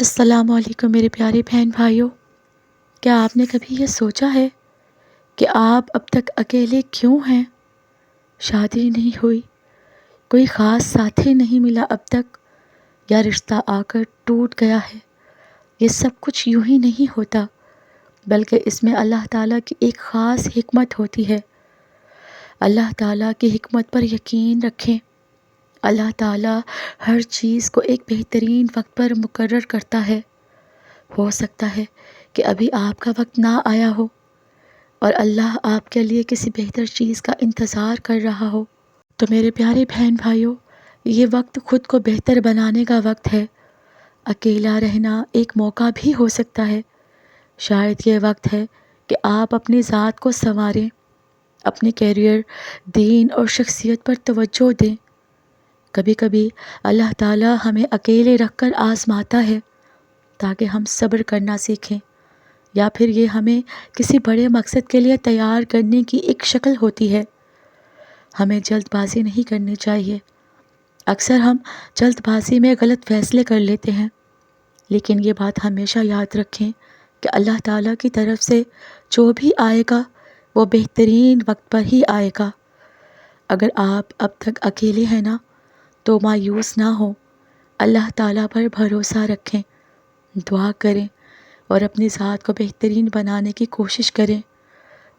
السلام علیکم میرے پیارے بہن بھائیوں، کیا آپ نے کبھی یہ سوچا ہے کہ آپ اب تک اکیلے کیوں ہیں؟ شادی نہیں ہوئی، کوئی خاص ساتھی نہیں ملا اب تک، یا رشتہ آ کر ٹوٹ گیا ہے؟ یہ سب کچھ یوں ہی نہیں ہوتا، بلکہ اس میں اللہ تعالیٰ کی ایک خاص حکمت ہوتی ہے۔ اللہ تعالیٰ کی حکمت پر یقین رکھیں۔ اللہ تعالیٰ ہر چیز کو ایک بہترین وقت پر مقرر کرتا ہے۔ ہو سکتا ہے کہ ابھی آپ کا وقت نہ آیا ہو اور اللہ آپ کے لیے کسی بہتر چیز کا انتظار کر رہا ہو۔ تو میرے پیارے بہن بھائیوں، یہ وقت خود کو بہتر بنانے کا وقت ہے۔ اکیلا رہنا ایک موقع بھی ہو سکتا ہے۔ شاید یہ وقت ہے کہ آپ اپنی ذات کو سنواریں، اپنے کیریئر، دین اور شخصیت پر توجہ دیں۔ کبھی کبھی اللہ تعالیٰ ہمیں اکیلے رکھ کر آزماتا ہے تاکہ ہم صبر کرنا سیکھیں، یا پھر یہ ہمیں کسی بڑے مقصد کے لیے تیار کرنے کی ایک شکل ہوتی ہے۔ ہمیں جلد بازی نہیں کرنی چاہیے۔ اکثر ہم جلد بازی میں غلط فیصلے کر لیتے ہیں، لیکن یہ بات ہمیشہ یاد رکھیں کہ اللہ تعالیٰ کی طرف سے جو بھی آئے گا وہ بہترین وقت پر ہی آئے گا۔ اگر آپ اب تک اکیلے ہیں نا، تو مایوس نہ ہوں، اللہ تعالیٰ پر بھروسہ رکھیں، دعا کریں اور اپنی ذات کو بہترین بنانے کی کوشش کریں۔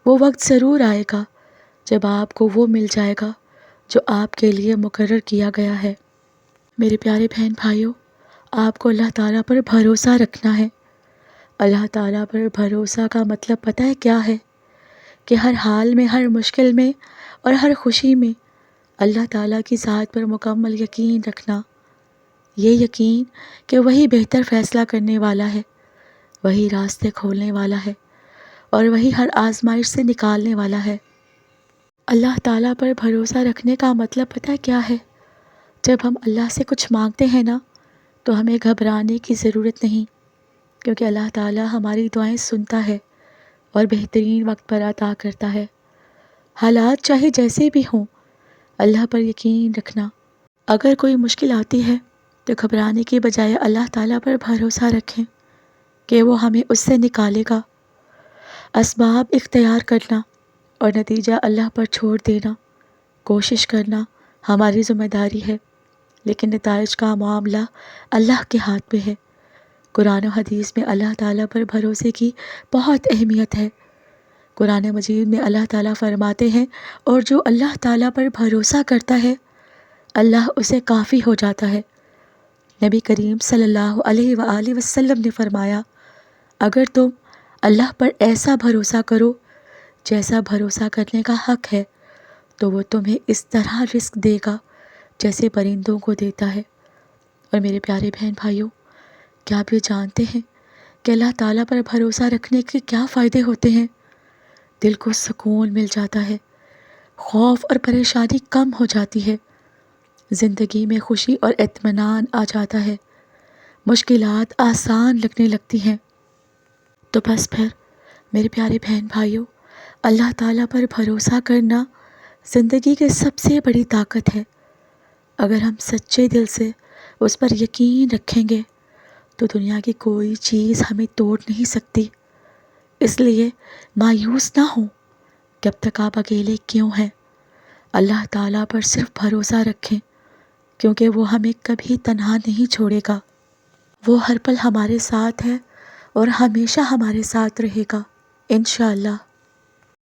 وہ وقت ضرور آئے گا جب آپ کو وہ مل جائے گا جو آپ کے لیے مقرر کیا گیا ہے۔ میرے پیارے بہن بھائیوں، آپ کو اللہ تعالیٰ پر بھروسہ رکھنا ہے۔ اللہ تعالیٰ پر بھروسہ کا مطلب پتہ ہے کیا ہے؟ کہ ہر حال میں، ہر مشکل میں اور ہر خوشی میں اللہ تعالیٰ کی ذات پر مکمل یقین رکھنا۔ یہ یقین کہ وہی بہتر فیصلہ کرنے والا ہے، وہی راستے کھولنے والا ہے اور وہی ہر آزمائش سے نکالنے والا ہے۔ اللہ تعالیٰ پر بھروسہ رکھنے کا مطلب پتہ ہے کیا ہے؟ جب ہم اللہ سے کچھ مانگتے ہیں نا، تو ہمیں گھبرانے کی ضرورت نہیں، کیونکہ اللہ تعالیٰ ہماری دعائیں سنتا ہے اور بہترین وقت پر عطا کرتا ہے۔ حالات چاہے جیسے بھی ہوں، اللہ پر یقین رکھنا۔ اگر کوئی مشکل آتی ہے تو گھبرانے کی بجائے اللہ تعالیٰ پر بھروسہ رکھیں کہ وہ ہمیں اس سے نکالے گا۔ اسباب اختیار کرنا اور نتیجہ اللہ پر چھوڑ دینا، کوشش کرنا ہماری ذمہ داری ہے، لیکن نتائج کا معاملہ اللہ کے ہاتھ میں ہے۔ قرآن و حدیث میں اللہ تعالیٰ پر بھروسے کی بہت اہمیت ہے۔ قرآن مجید میں اللہ تعالیٰ فرماتے ہیں، اور جو اللہ تعالیٰ پر بھروسہ کرتا ہے اللہ اسے کافی ہو جاتا ہے۔ نبی کریم صلی اللہ علیہ وآلہ وسلم نے فرمایا، اگر تم اللہ پر ایسا بھروسہ کرو جیسا بھروسہ کرنے کا حق ہے، تو وہ تمہیں اس طرح رزق دے گا جیسے پرندوں کو دیتا ہے۔ اور میرے پیارے بہن بھائیوں، کیا آپ یہ جانتے ہیں کہ اللہ تعالیٰ پر بھروسہ رکھنے کے کیا فائدے ہوتے ہیں؟ دل کو سکون مل جاتا ہے، خوف اور پریشانی کم ہو جاتی ہے، زندگی میں خوشی اور اطمینان آ جاتا ہے، مشکلات آسان لگنے لگتی ہیں۔ تو بس پھر میرے پیارے بہن بھائیوں، اللہ تعالیٰ پر بھروسہ کرنا زندگی کی سب سے بڑی طاقت ہے۔ اگر ہم سچے دل سے اس پر یقین رکھیں گے تو دنیا کی کوئی چیز ہمیں توڑ نہیں سکتی۔ اس لیے مایوس نہ ہوں کہ اب تک آپ اکیلے کیوں ہیں۔ اللہ تعالیٰ پر صرف بھروسہ رکھیں، کیونکہ وہ ہمیں کبھی تنہا نہیں چھوڑے گا۔ وہ ہر پل ہمارے ساتھ ہے اور ہمیشہ ہمارے ساتھ رہے گا، انشاءاللہ۔